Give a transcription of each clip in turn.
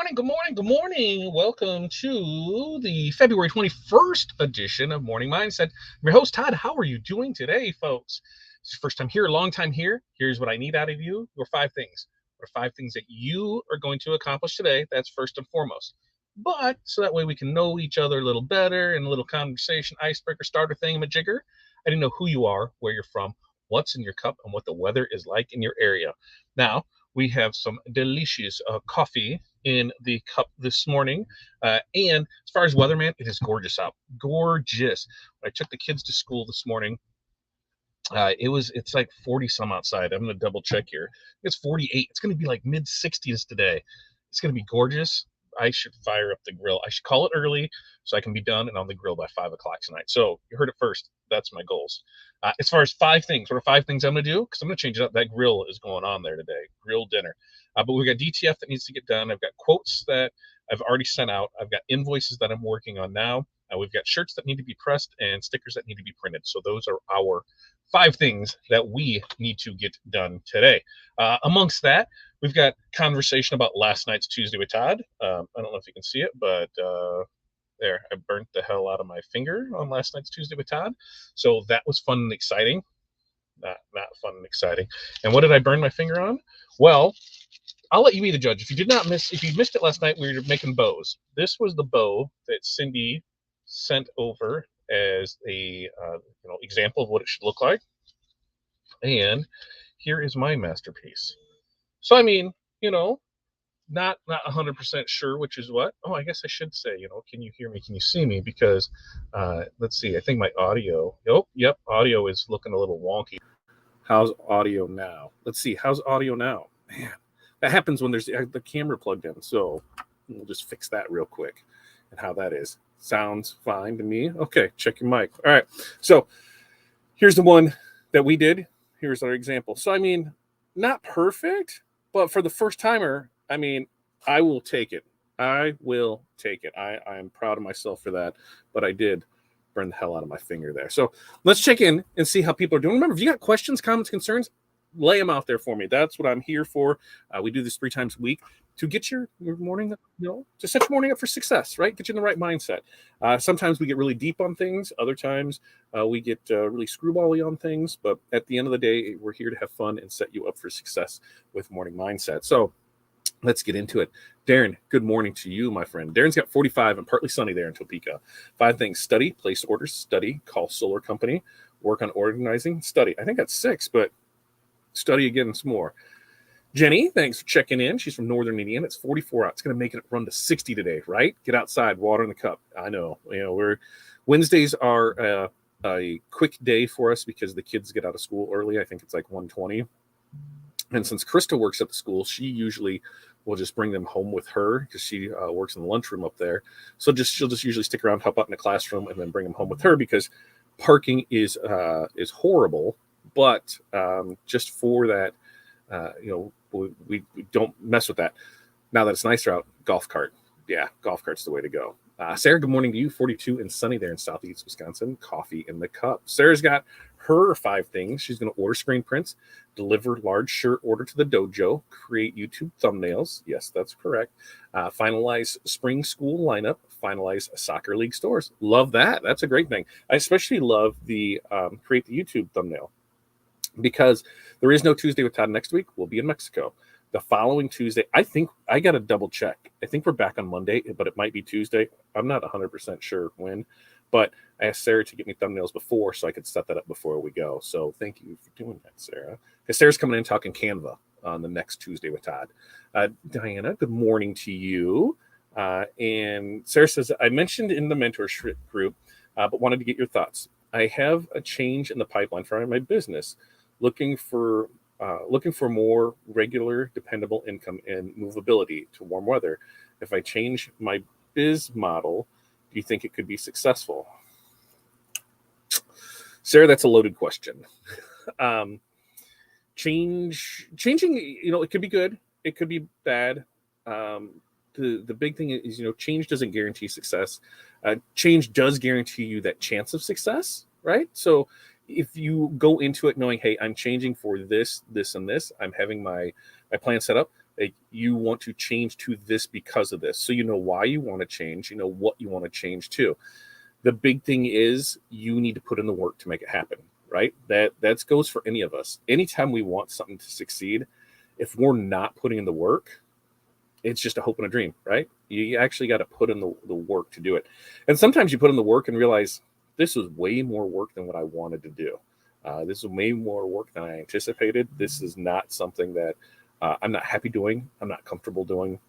morning, good morning, good morning. Welcome to the February 21st edition of Morning Mindset. I'm your host, Todd. How are you doing today, folks? It's your first time here, long time here. Here's what I need out of you. Your 5 things. What are 5 things that you are going to accomplish today? That's first and foremost. But so that way we can know each other a little better and a little conversation, icebreaker, starter thingamajigger. I didn't know who you are, where you're from, what's in your cup, and what the weather is like in your area. Now, we have some delicious coffee in the cup this morning. And as far as weather, man, it is gorgeous out. Gorgeous. When I took the kids to school this morning, it's like 40 some outside. I'm going to double check here. It's 48. It's going to be like mid 60s today. It's going to be gorgeous. I should fire up the grill. I should call it early so I can be done and on the grill by 5 o'clock tonight. So you heard it first. That's my goals. As far as 5 things, what are 5 things I'm going to do? Because I'm going to change it up. That grill is going on there today. Grill dinner. But we've got DTF that needs to get done. I've got quotes that I've already sent out. I've got invoices that I'm working on now. We've got shirts that need to be pressed and stickers that need to be printed. So those are our 5 things that we need to get done today. Amongst that, we've got conversation about last night's Tuesday with Todd. I don't know if you can see it, but there, I burnt the hell out of my finger on last night's Tuesday with Todd. So that was fun and exciting. Not fun and exciting. And what did I burn my finger on? Well, I'll let you be the judge. If you missed it last night, we were making bows. This was the bow that Cindy sent over as a example of what it should look like. And here is my masterpiece. So I mean, not 100% sure which is what. Oh, I guess I should say, can you hear me? Can you see me? Because let's see. I think my audio. Yep, audio is looking a little wonky. How's audio now? Let's see. How's audio now? Man, that happens when there's the camera plugged in. So we'll just fix that real quick. And how that is. Sounds fine to me. Okay, check your mic. All right. So here's the one that we did. Here's our example. So, I mean, not perfect, but for the first timer, I mean, I will take it. I will take it. I am proud of myself for that. But I did burn the hell out of my finger there. So let's check in and see how people are doing. Remember, if you got questions, comments, concerns, lay them out there for me. That's what I'm here for. We do this 3 times a week to get your morning, to set your morning up for success, right? Get you in the right mindset. Sometimes we get really deep on things. Other times we get really screwbally on things. But at the end of the day, we're here to have fun and set you up for success with morning mindset. So let's get into it. Darren, good morning to you, my friend. Darren's got 45 and partly sunny there in Topeka. 5 things: study, place orders, study, call solar company, work on organizing, study. I think that's 6, but study again some more. Jenny, thanks for checking in. She's from Northern Indiana. It's 44 out. It's going to make it run to 60 today, right? Get outside, water in the cup. I know. Wednesdays are a quick day for us because the kids get out of school early. I think it's like 1:20. And since Krista works at the school, she usually will just bring them home with her because she works in the lunchroom up there. So she'll just usually stick around, help out in the classroom, and then bring them home with her because parking is horrible. But just for that, we don't mess with that. Now that it's nicer out, golf cart. Yeah, golf cart's the way to go. Sarah, good morning to you. 42 and sunny there in Southeast Wisconsin. Coffee in the cup. Sarah's got her 5 things. She's going to order screen prints, deliver large shirt order to the dojo, create YouTube thumbnails. Yes, that's correct. Finalize spring school lineup, finalize soccer league stores. Love that. That's a great thing. I especially love the create the YouTube thumbnail because there is no Tuesday with Todd next week. We'll be in Mexico. The following Tuesday, I think I got to double check. I think we're back on Monday, but it might be Tuesday. I'm not 100% sure when, but I asked Sarah to get me thumbnails before so I could set that up before we go. So thank you for doing that, Sarah. Because Sarah's coming in talking Canva on the next Tuesday with Todd. Diana, good morning to you. And Sarah says, I mentioned in the mentorship group, but wanted to get your thoughts. I have a change in the pipeline for my business, looking for more regular, dependable income and movability to warm weather. If I change my biz model, do you think it could be successful? Sarah, that's a loaded question. Changing, it could be good. It could be bad. The big thing is, change doesn't guarantee success. Change does guarantee you that chance of success, right? So if you go into it knowing, hey, I'm changing for this, and this, I'm having my plan set up, Like, you want to change to this because of this. So you know why you want to change, you know what you want to change to. The big thing is you need to put in the work to make it happen, right? That goes for any of us. Anytime we want something to succeed, if we're not putting in the work, it's just a hope and a dream, right? You actually got to put in the work to do it. And sometimes you put in the work and realize this was way more work than what I wanted to do. This is way more work than I anticipated. This is not something that I'm not happy doing. I'm not comfortable doing.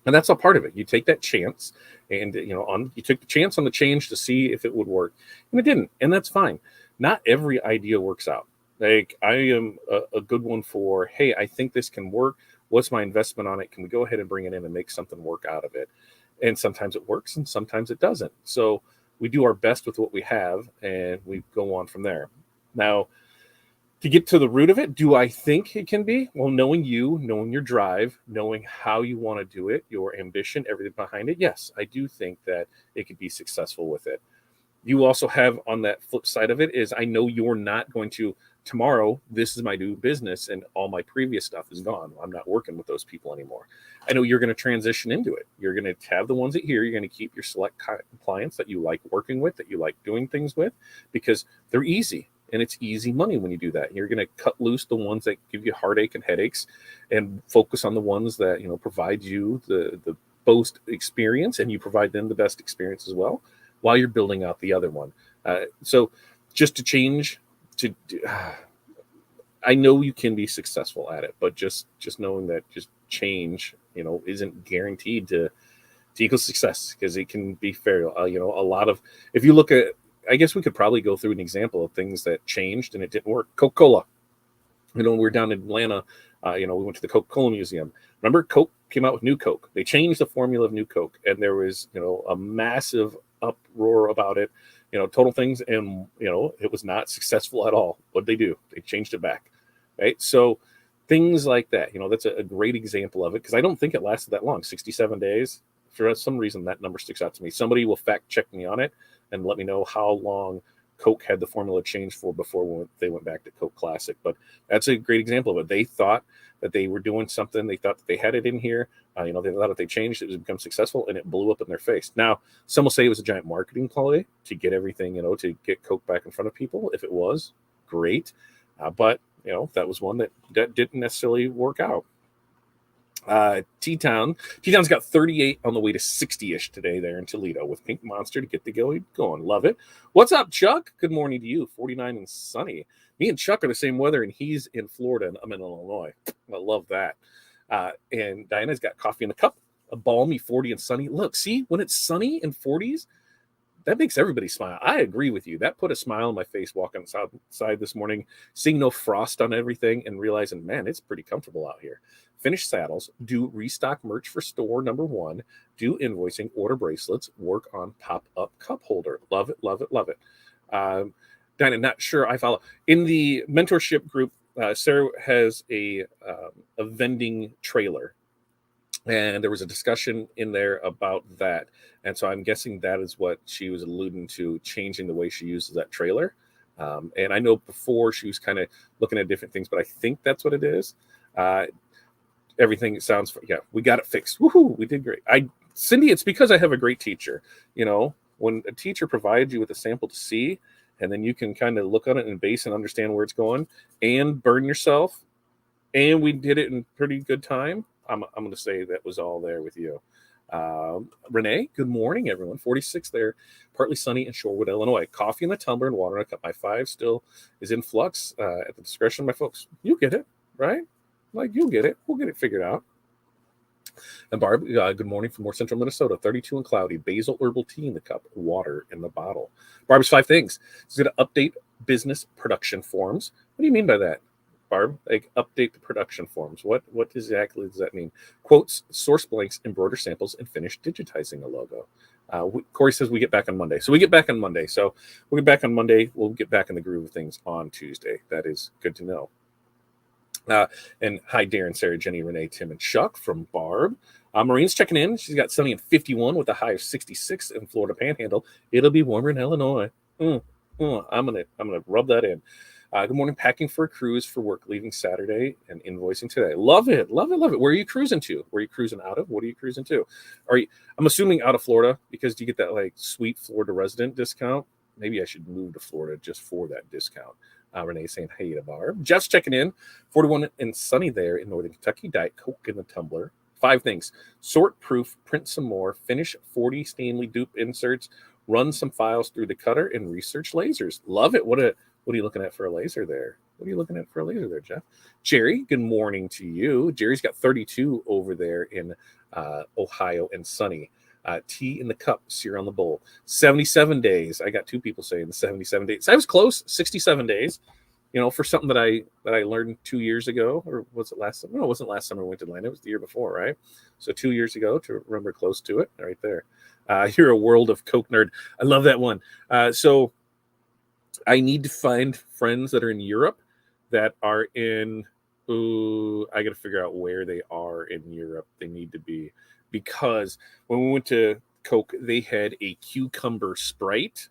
And that's all part of it. You take that chance, and you took the chance on the change to see if it would work, and it didn't, and that's fine. Not every idea works out. Like, I am a good one for, hey, I think this can work. What's my investment on it? Can we go ahead and bring it in and make something work out of it? And sometimes it works, and sometimes it doesn't. So we do our best with what we have, and we go on from there. Now, to get to the root of it, do I think it can be? Well, knowing you, knowing your drive, knowing how you want to do it, your ambition, everything behind it, yes, I do think that it could be successful with it. You also have, on that flip side of it, is I know you're not going to, tomorrow, this is my new business and all my previous stuff is gone. I'm not working with those people anymore. I know you're going to transition into it. You're going to have the ones that here. You're going to keep your select clients that you like working with, that you like doing things with, because they're easy. And it's easy money when you do that. You're going to cut loose the ones that give you heartache and headaches, and focus on the ones that provide you the most experience, and you provide them the best experience as well, while you're building out the other one. So just to change, I know you can be successful at it, but just knowing that just change, isn't guaranteed to equal success, because it can be fair. A lot of, if you look at, I guess we could probably go through an example of things that changed and it didn't work. Coca-Cola. We were down in Atlanta. We went to the Coca-Cola Museum. Remember, Coke came out with New Coke. They changed the formula of New Coke, and there was, a massive uproar about it, total things, and it was not successful at all. What did they do? They changed it back, right? So things like that, that's a great example of it, because I don't think it lasted that long. 67 days. For some reason, that number sticks out to me. Somebody will fact check me on it and let me know how long Coke had the formula changed for before they went back to Coke Classic. But that's a great example of it. They thought that they were doing something. They thought that they had it in here. They thought if they changed, it would become successful, and it blew up in their face. Now, some will say it was a giant marketing play to get everything, to get Coke back in front of people. If it was, great. But, that was one that didn't necessarily work out. T-Town's got 38 on the way to 60-ish today there in Toledo with Pink Monster to get the going. Love it. What's up, Chuck? Good morning to you. 49 and sunny. Me and Chuck are the same weather, and he's in Florida, and I'm in Illinois. I love that. And Diana's got coffee in a cup, a balmy 40 and sunny. Look, see, when it's sunny and 40s, that makes everybody smile. I agree with you. That put a smile on my face walking outside this morning, seeing no frost on everything, and realizing, man, it's pretty comfortable out here. Finish saddles, do restock merch for store number 1, do invoicing, order bracelets, work on pop-up cup holder. Love it, love it, love it. Diana, not sure I follow. In the mentorship group, Sarah has a vending trailer. And there was a discussion in there about that. And so I'm guessing that is what she was alluding to, changing the way she uses that trailer. And I know before she was kind of looking at different things, but I think that's what it is. Everything sounds, yeah, we got it fixed. Woohoo, we did great. Cindy, it's because I have a great teacher. When a teacher provides you with a sample to see, and then you can kind of look on it and base and understand where it's going and burn yourself, and we did it in pretty good time. I'm going to say that was all there with you. Renee, good morning, everyone. 46 there, partly sunny in Shorewood, Illinois. Coffee in a tumbler and water in a cup. My 5 still is in flux at the discretion of my folks. You get it, right? Like, you'll get it. We'll get it figured out. And Barb, good morning from North Central Minnesota. 32 and cloudy. Basil herbal tea in the cup. Water in the bottle. Barb's 5 things. It's going to update business production forms. What do you mean by that, Barb? Like, update the production forms. What exactly does that mean? Quotes, source blanks, embroider samples, and finish digitizing a logo. Corey says we get back on Monday. So we get back on Monday. So we'll get back on Monday. We'll get back in the groove of things on Tuesday. That is good to know. And hi, Darren, Sarah, Jenny, Renee, Tim, and Chuck from Barb. Marine's checking in. She's got sunny and 51 with a high of 66 in Florida Panhandle. It'll be warmer in Illinois. I'm gonna rub that in. Good morning, packing for a cruise for work, leaving Saturday and invoicing today. Love it, love it, love it. Where are you cruising to? Where are you cruising out of? What are you cruising to? Are you? I'm assuming out of Florida because you get that like sweet Florida resident discount. Maybe I should move to Florida just for that discount. Renee saying hey to Barb. Jeff's checking in. 41 and sunny there in Northern Kentucky. Diet Coke in the tumbler. 5 things: sort proof, print some more, finish 40 Stanley dupe inserts, run some files through the cutter, and research lasers. Love it. What are you looking at for a laser there? What are you looking at for a laser there, Jeff? Jerry, good morning to you. Jerry's got 32 over there in Ohio and sunny. Tea in the cup, sear on the bowl. 77 days. I got 2 people saying 77 days. I was close. 67 days. For something that I learned 2 years ago, or was it last summer? No, it wasn't last summer we went to Atlanta. It was the year before, right? So 2 years ago, to remember close to it, right there. You're a world of Coke nerd. I love that one. So I need to find friends that are in Europe that are in. Ooh, I got to figure out where they are in Europe. They need to be, because when we went to Coke, they had a cucumber Sprite.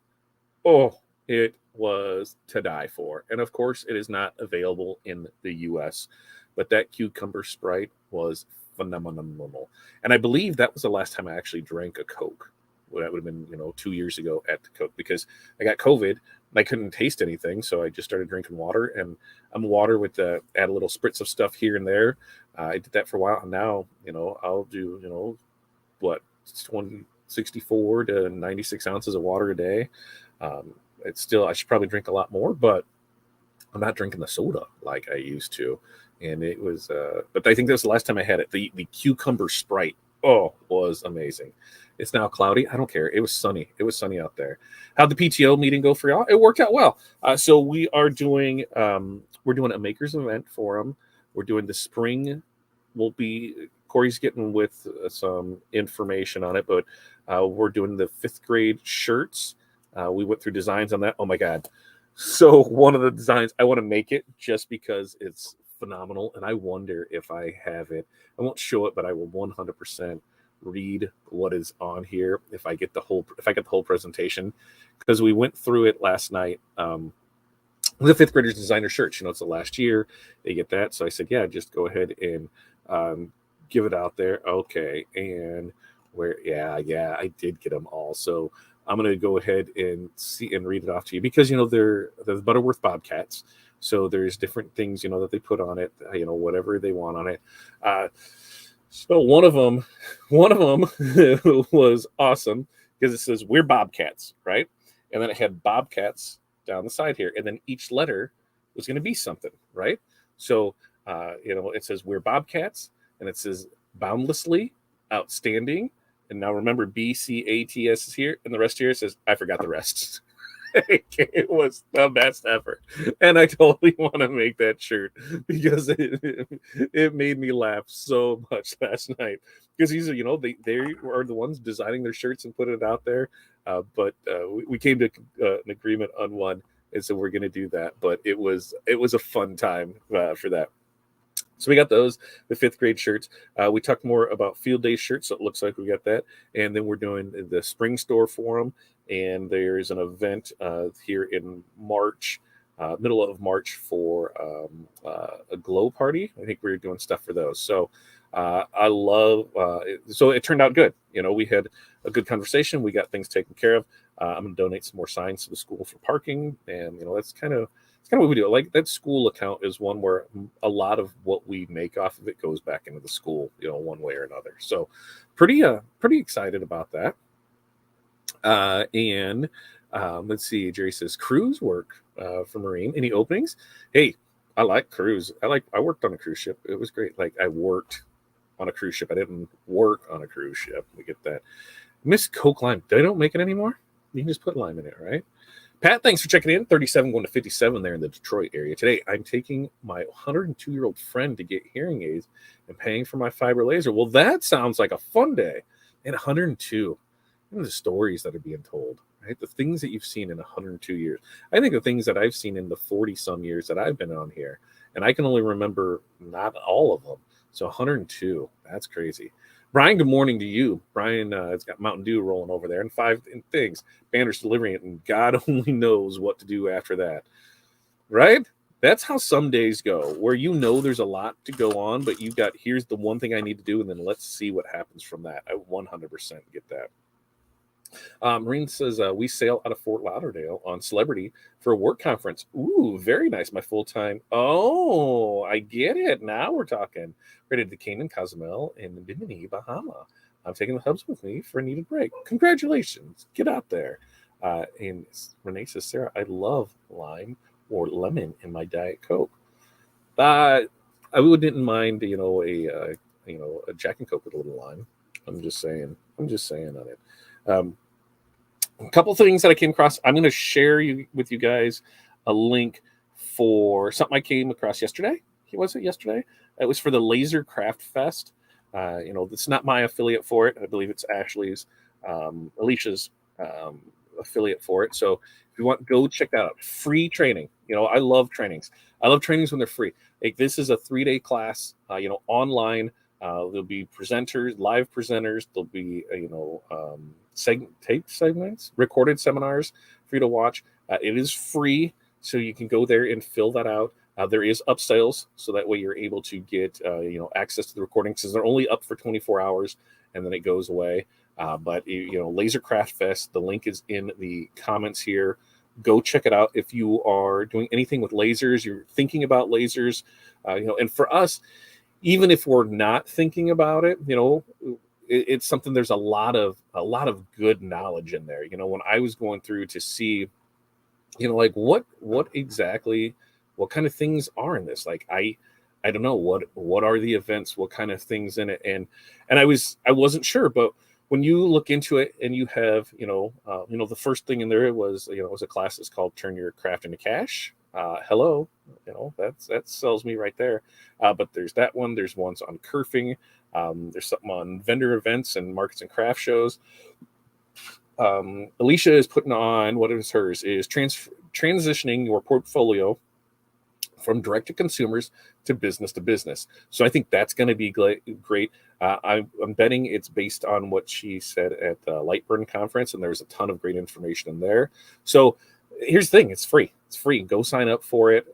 Oh, it was to die for. And of course, it is not available in the US, but that cucumber Sprite was phenomenal. And I believe that was the last time I actually drank a Coke. Well, that would have been, 2 years ago at the Coke, because I got COVID and I couldn't taste anything. So I just started drinking water, and I'm water with add a little spritz of stuff here and there. I did that for a while. And now, I'll do, 64 to 96 ounces of water a day. It's still, I should probably drink a lot more, but I'm not drinking the soda like I used to. And it was, but I think that was the last time I had it. The cucumber Sprite, was amazing. It's now cloudy. I don't care. It was sunny. It was sunny out there. How'd the PTO meeting go for y'all? It worked out well. So we are doing, we're doing a makers event for them. We're doing the spring. Corey's getting with some information on it, but we're doing the 5th grade shirts. We went through designs on that. Oh my God. So one of the designs, I want to make it just because it's phenomenal. And I wonder if I have it. I won't show it, but I will 100% read what is on here if I get the whole presentation, because we went through it last night. The 5th graders designer shirts, it's the last year they get that. So I said, yeah, just go ahead and give it out there. Okay. And I did get them all. So I'm going to go ahead and see and read it off to you, because, they're the Butterworth Bobcats. So there's different things, that they put on it, whatever they want on it. So one of them was awesome, because it says we're Bobcats, right? And then it had Bobcats down the side here. And then each letter was going to be something, right? So, it says we're Bobcats, and it says boundlessly, outstanding. And now remember, BCATS is here, and the rest here says, I forgot the rest. It was the best ever. And I totally want to make that shirt, because it made me laugh so much last night. Because these are, they are the ones designing their shirts and putting it out there. But we came to an agreement on one, and so we're going to do that. But it was a fun time for that. So we got those, the 5th grade shirts. We talked more about field day shirts, so it looks like we got that. And then we're doing the spring store for them. And there's an event here in March, middle of March, for a glow party. I think we're doing stuff for those. So I love so it turned out good. We had a good conversation. We got things taken care of. I'm going to donate some more signs to the school for parking. And, that's kind of what we do. Like, that school account is one where a lot of what we make off of it goes back into the school, one way or another. So pretty excited about that. And let's see, Jerry says cruise work for Marine. Any openings? Hey, I like cruise. I worked on a cruise ship. It was great. Like, I worked on a cruise ship. I didn't work on a cruise ship. We get that. Miss Coke Lime. They don't make it anymore? You can just put lime in it, right? Pat, thanks for checking in. 37 going to 57 there in the Detroit area. Today, I'm taking my 102-year-old friend to get hearing aids and paying for my fiber laser. Well, that sounds like a fun day. And 102. The stories that are being told, right? The things that you've seen in 102 years. I think the things that I've seen in the 40-some years that I've been on here, and I can only remember not all of them. So 102, that's crazy. Brian, good morning to you. Brian has got Mountain Dew rolling over there, and 5 things. Banner's delivering it, and God only knows what to do after that. right? That's how some days go, where there's a lot to go on, but you've got, here's the one thing I need to do, and then let's see what happens from that. I 100% get that. Marine says, we sail out of Fort Lauderdale on Celebrity for a work conference. Ooh, very nice. My full time. Oh, I get it. Now we're talking. Ready to Cayman, Cozumel, and Bimini, Bahama. I'm taking the hubs with me for a needed break. Congratulations. Get out there. And Renee says, Sarah, I love lime or lemon in my Diet Coke. I wouldn't mind, a Jack and Coke with a little lime. I'm just saying. I'm just saying on it. A couple things that I came across. I'm going to share with you guys a link for something I came across yesterday. Was it yesterday? It was for the Laser Craft Fest. It's not my affiliate for it. I believe it's Ashley's, Alicia's affiliate for it. So if you want, go check that out. Free training. I love trainings. I love trainings when they're free. Like, this is a 3-day class, online. There'll be presenters, live presenters. There'll be, tape segments, recorded seminars for you to watch. It is free, so you can go there and fill that out. There is upsells, so that way you're able to get, access to the recordings, because they're only up for 24 hours, and then it goes away. But Laser Craft Fest, the link is in the comments here. Go check it out if you are doing anything with lasers. You're thinking about lasers, and for us, even if we're not thinking about it, it's something. There's a lot of good knowledge in there. When I was going through to see, like what exactly, what kind of things are in this? Like, I don't know what are the events, what kind of things in it, and I wasn't sure, but when you look into it and you have, the first thing in there was, was a class that's called Turn Your Craft into Cash. Hello, that sells me right there. But there's that one. There's ones on kerfing. There's something on vendor events and markets and craft shows. Alicia is putting on, what is hers, is transitioning your portfolio from direct to consumers to business. So I think that's going to be great. I'm betting it's based on what she said at the Lightburn conference, and there's a ton of great information in there. So here's the thing. It's free. It's free. Go sign up for it.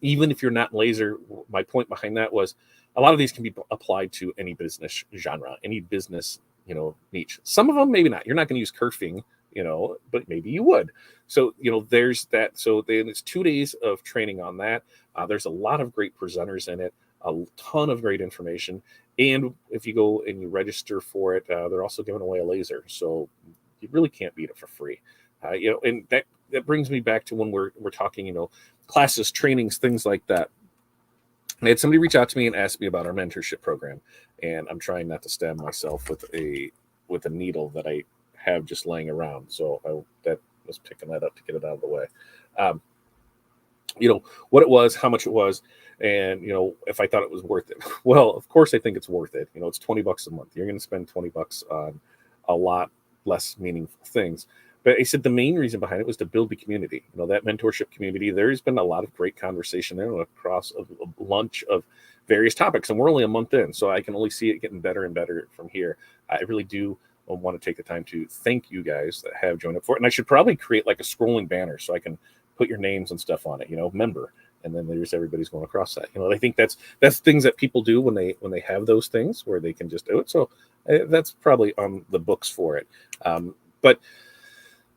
Even if you're not laser, my point behind that was a lot of these can be applied to any business genre, any business, niche. Some of them, maybe not. You're not going to use kerfing, but maybe you would. So, there's that. So then it's 2 days of training on that. There's a lot of great presenters in it, a ton of great information. And if you go and you register for it, they're also giving away a laser. So you really can't beat it for free. And that brings me back to when we're talking, classes, trainings, things like that. I had somebody reach out to me and ask me about our mentorship program, and I'm trying not to stab myself with a needle that I have just laying around. So that was picking that up to get it out of the way. What it was, how much it was, and if I thought it was worth it. Well, of course I think it's worth it. It's $20 a month. You're going to spend $20 on a lot less meaningful things. But I said the main reason behind it was to build the community. That mentorship community. There's been a lot of great conversation there across a bunch of various topics, and we're only a month in, so I can only see it getting better and better from here. I really do want to take the time to thank you guys that have joined up for it. And I should probably create like a scrolling banner so I can put your names and stuff on it, member, and then there's everybody's going across that. I think that's things that people do when they have those things where they can just do it. So that's probably on the books for it. But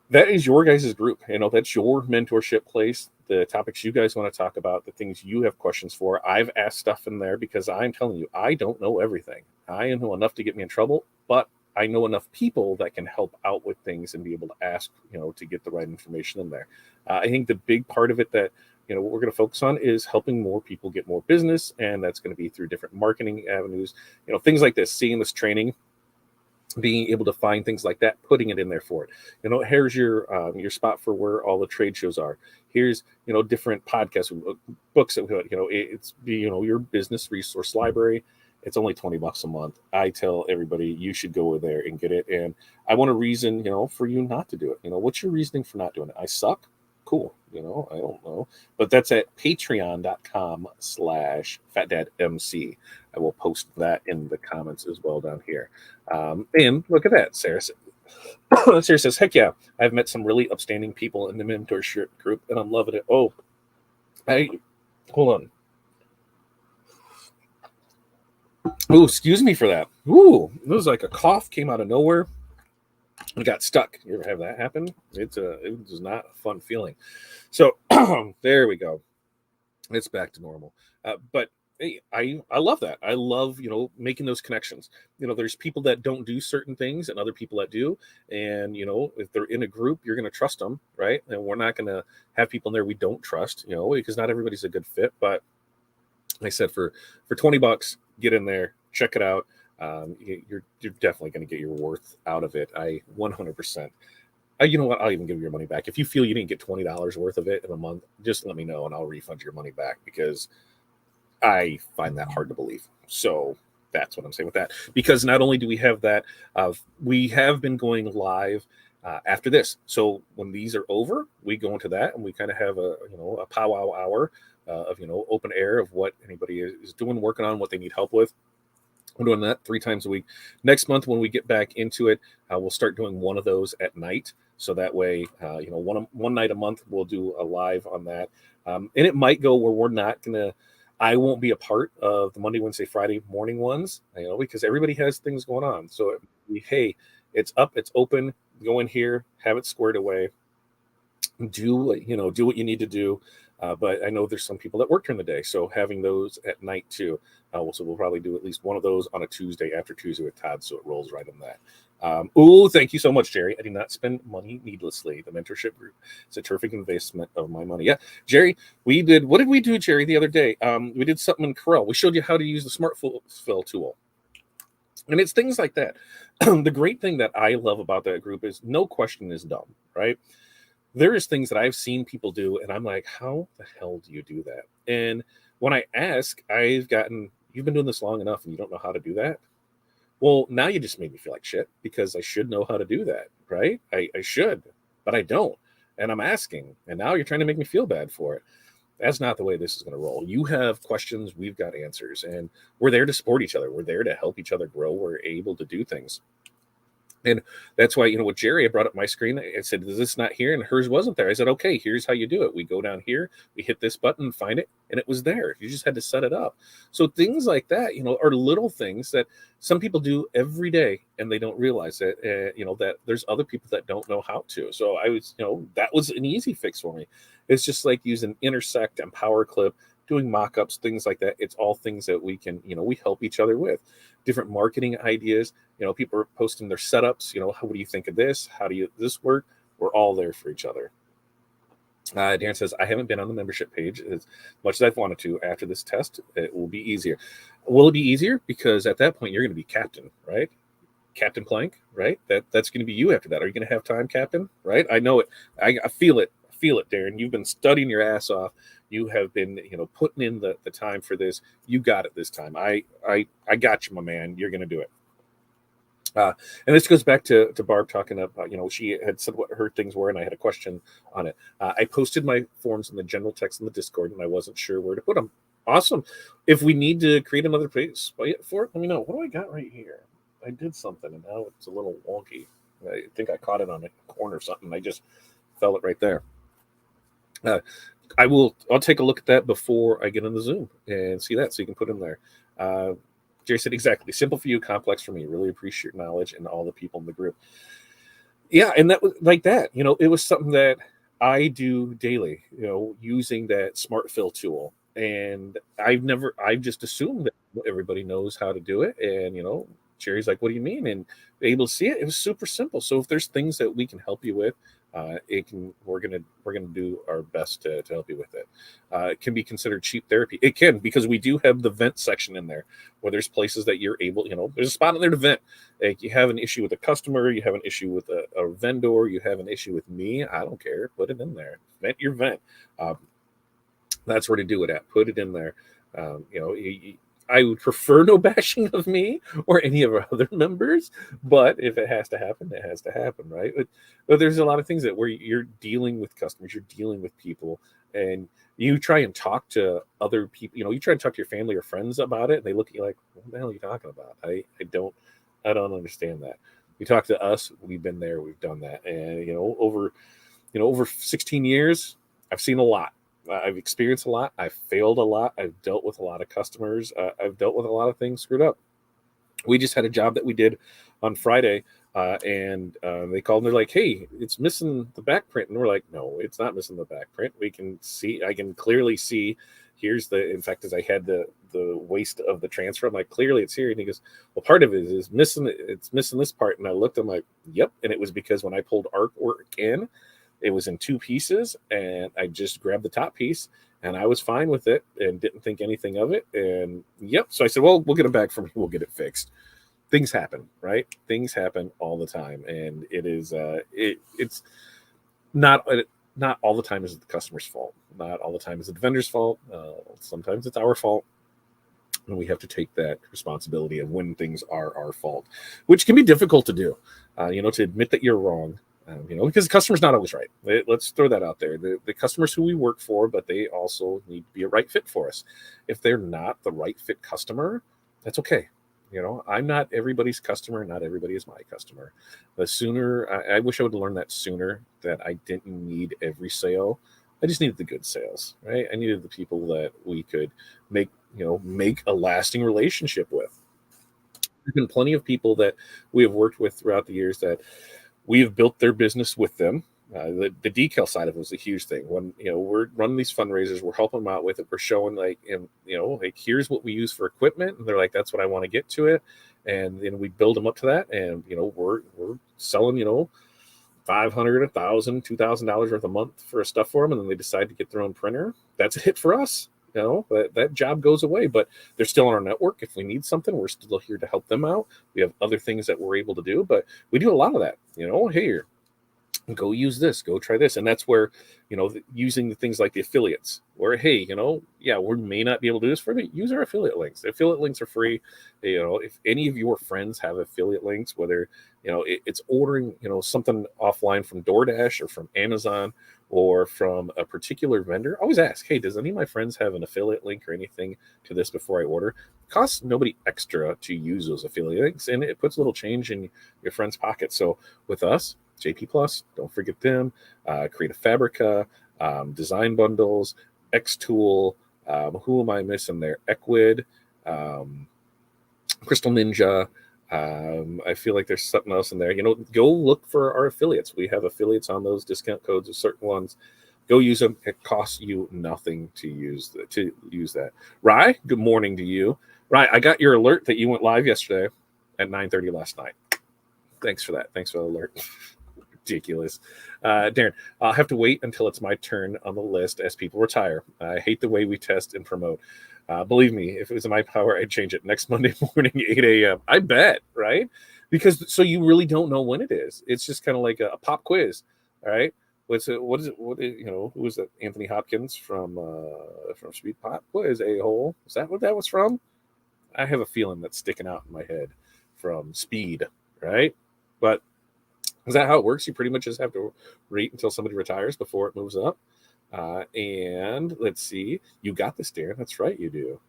that is your guys' group. That's your mentorship place. The topics you guys want to talk about, the things you have questions for. I've asked stuff in there because I'm telling you, I don't know everything. I know enough to get me in trouble, but I know enough people that can help out with things and be able to ask, to get the right information in there. I think the big part of it that, what we're going to focus on is helping more people get more business. And that's going to be through different marketing avenues, things like this, seeing this training, being able to find things like that, putting it in there for it. Here's your spot for where all the trade shows are. Here's, different podcasts, books that we put, it's, your business resource library. It's only $20 a month. I tell everybody you should go over there and get it. And I want a reason, for you not to do it. What's your reasoning for not doing it? I suck. Cool. I don't know. But that's at patreon.com/fatdadmc. I will post that in the comments as well down here. And look at that. Sarah says, heck yeah, I've met some really upstanding people in the mentorship group and I'm loving it. Oh, I hold on. Oh, excuse me for that. Ooh, it was like a cough came out of nowhere. It got stuck. You ever have that happen? It was not a fun feeling. So there we go. It's back to normal. But hey, I love that. I love making those connections. There's people that don't do certain things and other people that do, and if they're in a group, you're going to trust them, right? And we're not going to have people in there we don't trust, because not everybody's a good fit. But like I said, for $20, get in there, check it out. You're definitely going to get your worth out of it. I 100%. You know what? I'll even give you your money back if you feel you didn't get $20 worth of it in a month. Just let me know and I'll refund your money back because I find that hard to believe. So that's what I'm saying with that. Because not only do we have that, we have been going live after this. So when these are over, we go into that and we kind of have a powwow hour of open air of what anybody is doing, working on, what they need help with. We're doing that 3 times a week. Next month, when we get back into it, we'll start doing one of those at night. So that way, one night a month, we'll do a live on that. And it might go where we're not going to, I won't be a part of the Monday, Wednesday, Friday morning ones, because everybody has things going on. So, hey, it's up, it's open, go in here, have it squared away, do what you need to do. But I know there's some people that work during the day, so having those at night too. So we'll probably do at least one of those on a Tuesday after Tuesday with Todd, so it rolls right in that. Thank you so much, Jerry. I did not spend money needlessly. The mentorship group is a terrific investment of my money. Yeah, Jerry, what did we do, Jerry, the other day? We did something in Corel. We showed you how to use the smart fill tool. And it's things like that. The great thing that I love about that group is no question is dumb, right? There is things that I've seen people do, and I'm like, how the hell do you do that? And when I ask, you've been doing this long enough and you don't know how to do that? Well, now you just made me feel like shit because I should know how to do that, right? I should, but I don't. And I'm asking, and now you're trying to make me feel bad for it. That's not the way this is going to roll. You have questions, we've got answers, and we're there to support each other. We're there to help each other grow. We're able to do things. And that's why, with Jerry, I brought up my screen. I said, is this not here? And hers wasn't there. I said, okay, here's how you do it. We go down here, we hit this button, find it, and it was there. You just had to set it up. So things like that, are little things that some people do every day and they don't realize that, that there's other people that don't know how to. So I was, that was an easy fix for me. It's just like using Intersect and Power Clip, doing mock-ups, things like that. It's all things that we can, we help each other with. Different marketing ideas. People are posting their setups. What do you think of this? How do this work? We're all there for each other. Darren says, I haven't been on the membership page as much as I've wanted to. After this test, it will be easier. Will it be easier? Because at that point, you're going to be captain, right? Captain Plank, right? That's going to be you after that. Are you going to have time, Captain? Right? I know it. I feel it. I feel it, Darren. You've been studying your ass off. You have been, putting in the time for this. You got it this time. I got you, my man. You're going to do it. And this goes back to Barb talking about, she had said what her things were, and I had a question on it. I posted my forms in the general text in the Discord, and I wasn't sure where to put them. Awesome. If we need to create another place for it, let me know. What do I got right here? I did something, and now it's a little wonky. I think I caught it on a corner or something. I just fell it right there. I'll take a look at that before I get on the Zoom and see that, so you can put in there. Jerry said, exactly. Simple for you, complex for me. Really appreciate your knowledge and all the people in the group. Yeah, and that was like that. It was something that I do daily, using that smart fill tool. And I've just assumed that everybody knows how to do it. And, Jerry's like, what do you mean? And able to see it. It was super simple. So if there's things that we can help you with, we're gonna do our best to help you with it. It can be considered cheap therapy. It can, because we do have the vent section in there where there's places that you're able, there's a spot in there to vent. Like you have an issue with a customer, you have an issue with a vendor, you have an issue with me. I don't care. Put it in there. Vent your vent. That's where to do it at. Put it in there. I would prefer no bashing of me or any of our other members, but if it has to happen, it has to happen, right? But there's a lot of things that where you're dealing with customers, you're dealing with people, and you try and talk to other people. You try and talk to your family or friends about it, and they look at you like, "What the hell are you talking about?" I don't understand that. You talk to us, we've been there, we've done that, and over 16 years, I've seen a lot. I've experienced a lot. I've failed a lot. I've dealt with a lot of customers. I've dealt with a lot of things screwed up. We just had a job that we did on Friday, and they called and they're like, "Hey, it's missing the back print," and we're like, "No, it's not missing the back print. We can see. I can clearly see. Here's the. In fact, as I had the waste of the transfer, I'm like, clearly it's here." And he goes, "Well, part of it is missing. It's missing this part." And I looked. I'm like, "Yep." And it was because when I pulled artwork in, it was in two pieces, and I just grabbed the top piece. And I was fine with it and didn't think anything of it. And yep. So I said, well, we'll get it back from you. We'll get it fixed. Things happen, right? Things happen all the time. And it is, it's not, not all the time is the customer's fault. Not all the time is it the vendor's fault. Sometimes it's our fault. And we have to take that responsibility of when things are our fault, which can be difficult to do, to admit that you're wrong. Because the customer's not always right. Let's throw that out there. The customers who we work for, but they also need to be a right fit for us. If they're not the right fit customer, that's okay. I'm not everybody's customer. Not everybody is my customer. The sooner, I wish I would have learned that sooner, that I didn't need every sale. I just needed the good sales, right? I needed the people that we could make a lasting relationship with. There's been plenty of people that we have worked with throughout the years that we have built their business with them. The decal side of it was a huge thing. When we're running these fundraisers, we're helping them out with it. We're showing like here's what we use for equipment, and they're like, that's what I want to get to it, and then we build them up to that, and we're selling $500, $1,000, $2,000 worth a month for stuff for them, and then they decide to get their own printer. That's a hit for us. That job goes away, but they're still on our network. If we need something, we're still here to help them out. We have other things that we're able to do, but we do a lot of that. Hey, go use this, go try this. And that's where, using the things like the affiliates, where, hey, we may not be able to do this for you, use our affiliate links. The affiliate links are free. If any of your friends have affiliate links, whether, it's ordering, something offline from DoorDash or from Amazon or from a particular vendor, always ask, hey, does any of my friends have an affiliate link or anything to this before I order? It costs nobody extra to use those affiliate links, and it puts a little change in your friend's pocket. So with us, JP Plus, don't forget them. Creative Fabrica, Design Bundles, Xtool. Who am I missing there? Equid, Crystal Ninja. I feel like there's something else in there. Go look for our affiliates. We have affiliates on those discount codes of certain ones. Go use them. It costs you nothing to use that. Rye, good morning to you. Rye, I got your alert that you went live yesterday at 9:30 last night. Thanks for that. Thanks for the alert. Ridiculous. Darren, I'll have to wait until it's my turn on the list as people retire. I hate the way we test and promote. Believe me, if it was in my power, I'd change it next Monday morning, 8 a.m. I bet, right? Because so you really don't know when it is. It's just kind of like a pop quiz, all right? What's it? What is it? Who was it? Anthony Hopkins from Sweet Pop? What is A-hole? Is that what that was from? I have a feeling that's sticking out in my head from Speed, right? But is that how it works? You pretty much just have to wait until somebody retires before it moves up. And let's see. You got this, Darren. That's right, you do.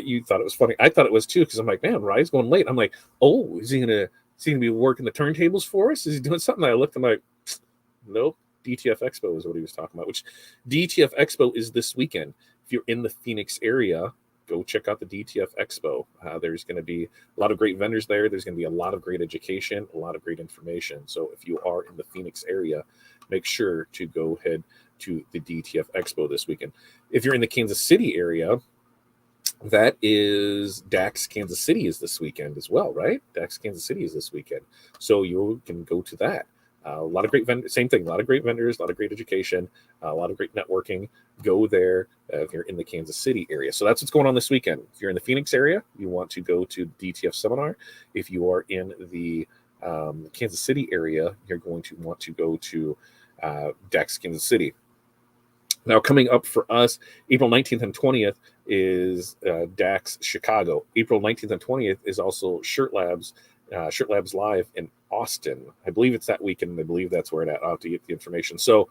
You thought it was funny. I thought it was too, because I'm like, man, Ryan's going late. I'm like, oh, is he gonna be working the turntables for us? Is he doing something? I looked, I'm like, nope. DTF Expo is what he was talking about, which DTF Expo is this weekend. If you're in the Phoenix area, go check out the DTF Expo. There's going to be a lot of great vendors there. There's going to be a lot of great education, a lot of great information. So if you are in the Phoenix area, make sure to go ahead to the DTF Expo this weekend. If you're in the Kansas City area, that is DAX Kansas City is this weekend as well, right? DAX Kansas City is this weekend. So you can go to that. A lot of great vendors, same thing, a lot of great vendors, a lot of great education, a lot of great networking. Go there if you're in the Kansas City area. So that's what's going on this weekend. If you're in the Phoenix area, you want to go to DTF seminar. If you are in the Kansas City area, you're going to want to go to DAX Kansas City. Now, coming up for us, April 19th and 20th is DAX Chicago. April 19th and 20th is also Shirt Labs Live in Austin. I believe it's that weekend. I believe that's where I'll have to get the information. So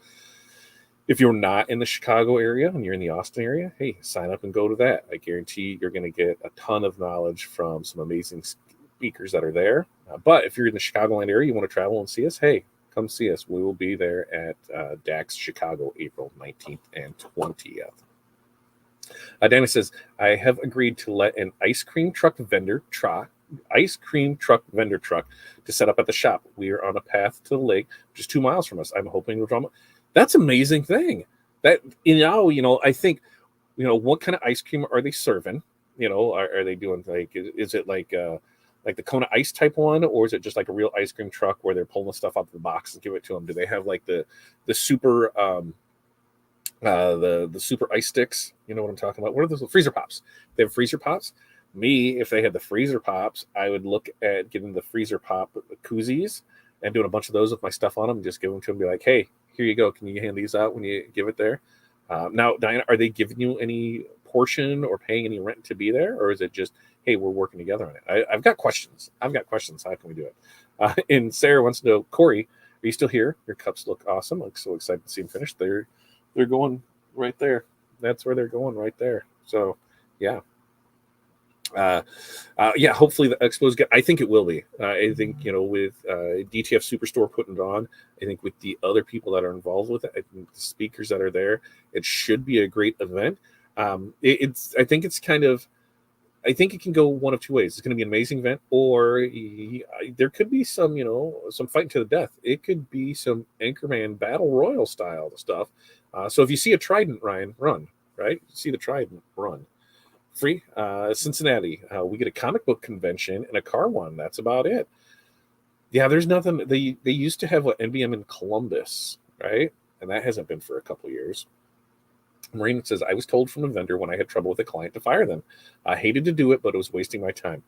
if you're not in the Chicago area and you're in the Austin area, hey, sign up and go to that. I guarantee you're going to get a ton of knowledge from some amazing speakers that are there. But if you're in the Chicagoland area, you want to travel and see us, hey, come see us. We will be there at DAX Chicago, April 19th and 20th. Dana says, I have agreed to let an ice cream truck vendor truck to set up at the shop. We are on a path to the lake, just 2 miles from us. I'm hoping to draw. That's an amazing thing. That I think, what kind of ice cream are they serving? Are they doing like, is it like the Kona Ice type one, or is it just like a real ice cream truck where they're pulling the stuff out of the box and give it to them? Do they have like the super the super ice sticks? You know what I'm talking about? What are those? Freezer pops. They have freezer pops. Me, if they had the freezer pops, I would look at getting the freezer pop koozies and doing a bunch of those with my stuff on them and just give them to them. Be like, hey, here you go. Can you hand these out when you give it there? Now, Diana, are they giving you any portion or paying any rent to be there, or is it just, hey, we're working together on it? I've got questions. How can we do it? And Sarah wants to know, Corey, are you still here? Your cups look awesome. I'm so excited to see them finished. They're going right there. That's where they're going right there. So, yeah. Yeah, hopefully the expo is good. I think it will be. I think, with DTF Superstore putting it on, I think with the other people that are involved with it, I think the speakers that are there, it should be a great event. I think it's kind of, I think it can go one of two ways. It's going to be an amazing event, or there could be some, some fighting to the death. It could be some Anchorman Battle Royal style stuff. So if you see a Trident, Ryan, run, right? See the Trident, run. Free. Cincinnati, we get a comic book convention and a car one. That's about it. Yeah, there's nothing. They used to have NBM in Columbus, right? And that hasn't been for a couple years. Marine says, I was told from a vendor when I had trouble with a client to fire them. I hated to do it, but it was wasting my time.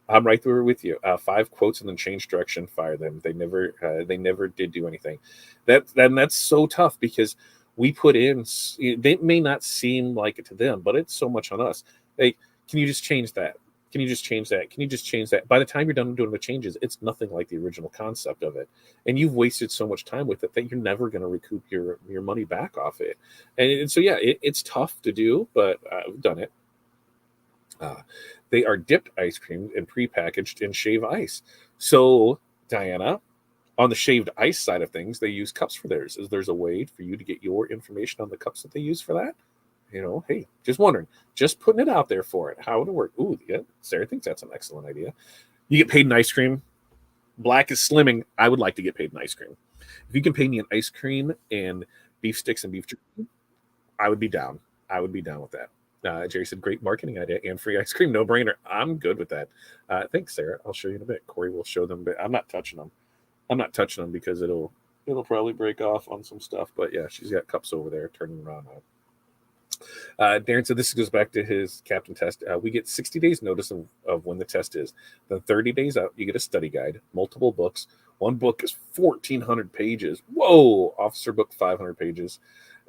I'm right there with you. 5 quotes and then change direction, fire them. They never did do anything. That's so tough because we put in. They may not seem like it to them, but it's so much on us. Hey, can you just change that? Can you just change that? Can you just change that? By the time you're done doing the changes, it's nothing like the original concept of it. And you've wasted so much time with it that you're never going to recoup your money back off it. And so, yeah, it's tough to do, but I've done it. They are dipped ice cream and prepackaged in shave ice. So, Diana, on the shaved ice side of things, they use cups for theirs. Is there's a way for you to get your information on the cups that they use for that? Hey, just wondering, just putting it out there for it. How would it work? Ooh, yeah, Sarah thinks that's an excellent idea. You get paid in ice cream. Black is slimming. I would like to get paid in ice cream. If you can pay me in ice cream and beef sticks and beef jerky, I would be down. I would be down with that. Jerry said, great marketing idea and free ice cream. No brainer. I'm good with that. Thanks, Sarah. I'll show you in a bit. Corey will show them, but I'm not touching them because it'll probably break off on some stuff. But yeah, she's got cups over there turning around now. Darren said this goes back to his captain test. We get 60 days notice of when the test is. Then 30 days out, you get a study guide, multiple books. One book is 1,400 pages. Whoa! Officer book, 500 pages.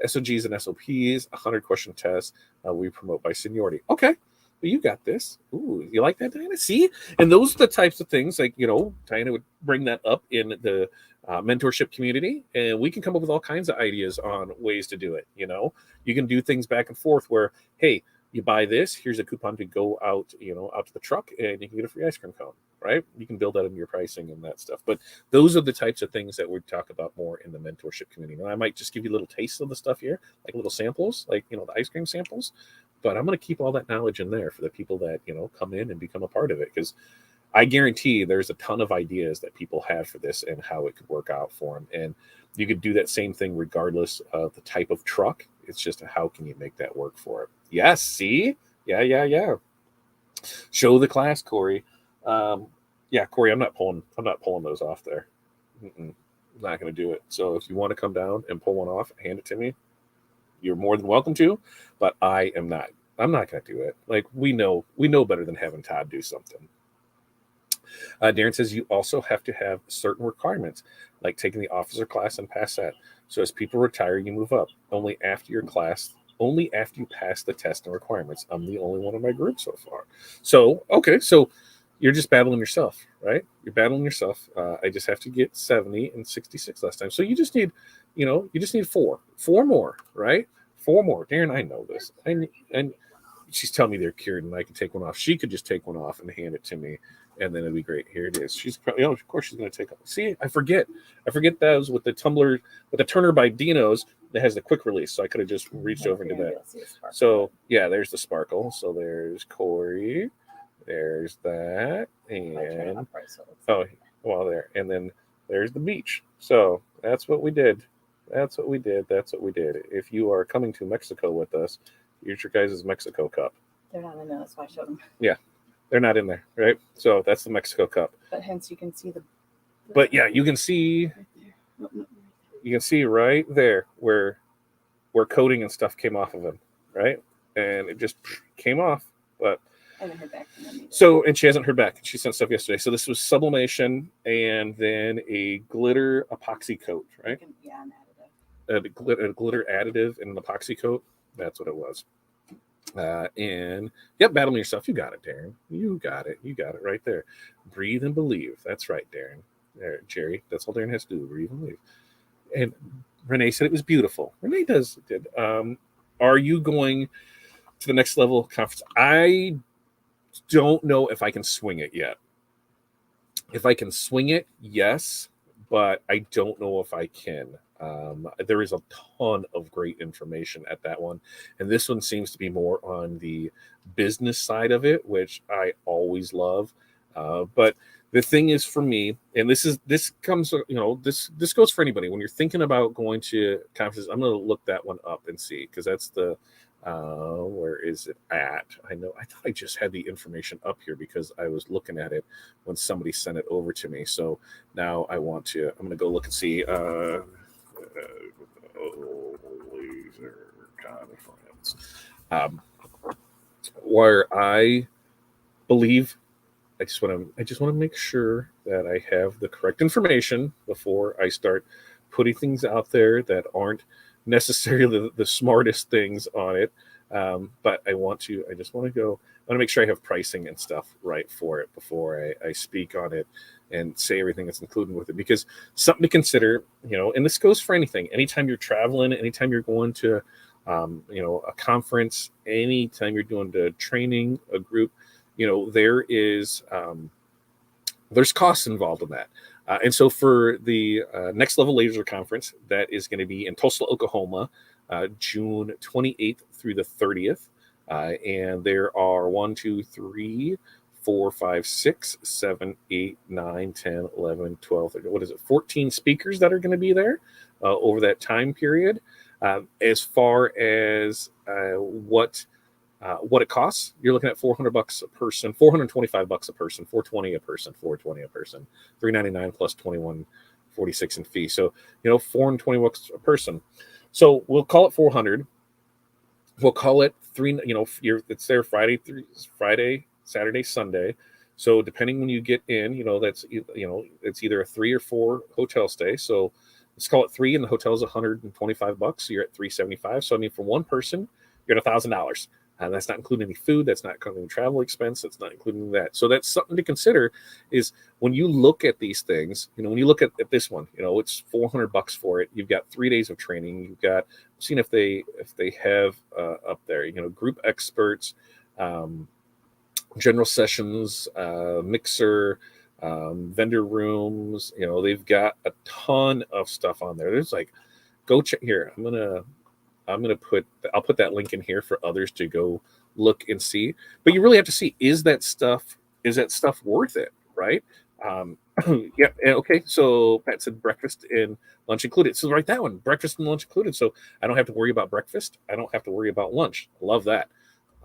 SOGs and SOPs, 100-question tests. We promote by seniority. Okay. Well, you got this. Ooh, you like that, Diana? See? And those are the types of things like, Diana would bring that up in the mentorship community, and we can come up with all kinds of ideas on ways to do it. You can do things back and forth where, hey, you buy this, here's a coupon to go out, out to the truck, and you can get a free ice cream cone, right? You can build that into your pricing and that stuff. But those are the types of things that we talk about more in the mentorship community. Now, I might just give you little tastes of the stuff here, like little samples, like, the ice cream samples. But I'm going to keep all that knowledge in there for the people that, come in and become a part of it. Because I guarantee there's a ton of ideas that people have for this and how it could work out for them. And you could do that same thing regardless of the type of truck. It's just how can you make that work for it? Yes, see? Yeah. Show the class, Corey. Yeah, Corey, I'm not pulling those off there. I'm not going to do it. So if you want to come down and pull one off, hand it to me. You're more than welcome to, but I am not. I'm not going to do it. Like we know better than having Todd do something. Darren says you also have to have certain requirements, like taking the officer class and pass that. So as people retire, you move up. Only after you pass the test and requirements. I'm the only one in my group so far. So, okay, so you're just battling yourself, right? You're battling yourself. I just have to get 70 and 66 last time. So you just need, four more, right? 4 more. Darren, I know this. And she's telling me they're cured and I can take one off. She could just take one off and hand it to me and then it'd be great. Here it is. She's probably, of course she's going to take. See, I forget those with the tumbler with the Turner by Dino's that has the quick release. So I could have just reached over and did that. So yeah, there's the sparkle. So there's Corey. There's that, and oh, well there, and then there's the beach. So that's what we did. That's what we did. That's what we did. If you are coming to Mexico with us, here's your guys' Mexico cup. They're not in there. That's why I showed them. Yeah, they're not in there, right? So that's the Mexico cup. But hence you can see the. But yeah, you can see. Right there. No. You can see right there where coating and stuff came off of him, right? And it just came off, but. I haven't heard back from them either. So, and she hasn't heard back. She sent stuff yesterday. So this was sublimation and then a glitter epoxy coat, right? Yeah, an additive. A glitter additive and an epoxy coat. That's what it was. And yep, battling yourself. You got it, Darren. You got it. You got it right there. Breathe and believe. That's right, Darren. There, Jerry. That's all Darren has to do. Breathe and believe. And Renee said it was beautiful. Renee did. Are you going to the next level conference? I don't know if I can swing it yet. If I can swing it, yes, but I don't know if I can. There is a ton of great information at that one, and this one seems to be more on the business side of it, which I always love. But the thing is, for me, and this comes, this goes for anybody when you're thinking about going to conferences. I'm going to look that one up and see, because that's the where is it at? I thought I just had the information up here because I was looking at it when somebody sent it over to me. So now I'm going to go look and see laser conference, where I believe I just want to make sure that I have the correct information before I start putting things out there that aren't necessarily the smartest things on it. But I just want to make sure I have pricing and stuff right for it before I speak on it and say everything that's included with it, because something to consider, and this goes for anything, anytime you're traveling, anytime you're going to, a conference, anytime you're doing the training, a group, there's costs involved in that. And so for the Next Level Laser Conference, that is going to be in Tulsa, Oklahoma, June 28th through the 30th. And there are 1, 2, 3, 4, 5, 6, 7, 8, 9, 10, 11, 12, 13, 14 speakers that are going to be there over that time period. As far as what it costs, you're looking at $400 a person, $425 a person, $420 a person, $420 a person, $399 plus $21.46 in fee. So $420 a person. So we'll call it 400. We'll call it three. It's there Friday, Saturday, Sunday. So depending when you get in, that's it's either a 3 or 4 hotel stay. So let's call it 3, and the hotel is $125. So you're at $375. So for one person, you're at $1,000. That's not including any food. That's not including travel expense. That's not including that. So that's something to consider, is when you look at these things, when you look at this one, it's $400 for it. You've got 3 days of training. You've got, seeing if they have up there, group experts, general sessions, mixer, vendor rooms. They've got a ton of stuff on there. There's go check here. I'll put that link in here for others to go look and see. But you really have to see, is that stuff worth it, right? Yeah. Okay. So Pat said breakfast and lunch included. So write that one, breakfast and lunch included. So I don't have to worry about breakfast. I don't have to worry about lunch. I love that.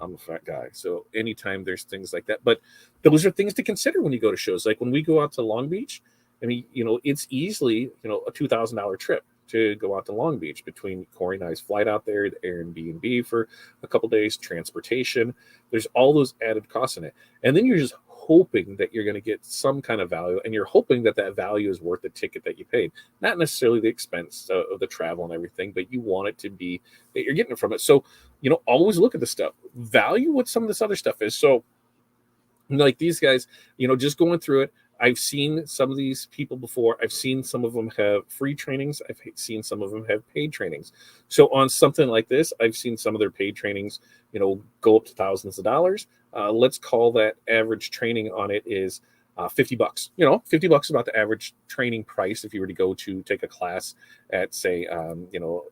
I'm a fat guy. So anytime there's things like that, but those are things to consider when you go to shows. Like when we go out to Long Beach, it's easily, a $2,000 trip to go out to Long Beach between Corey and I's flight out there, the Airbnb for a couple days, transportation. There's all those added costs in it. And then you're just hoping that you're going to get some kind of value, and you're hoping that value is worth the ticket that you paid. Not necessarily the expense of the travel and everything, but you want it to be that you're getting it from it. So, always look at the stuff. Value what some of this other stuff is. So, like these guys, just going through it, I've seen some of these people before. I've seen some of them have free trainings. I've seen some of them have paid trainings. So on something like this, I've seen some of their paid trainings, go up to thousands of dollars. Let's call that average training on it is $50. $50 is about the average training price if you were to go to take a class at, say,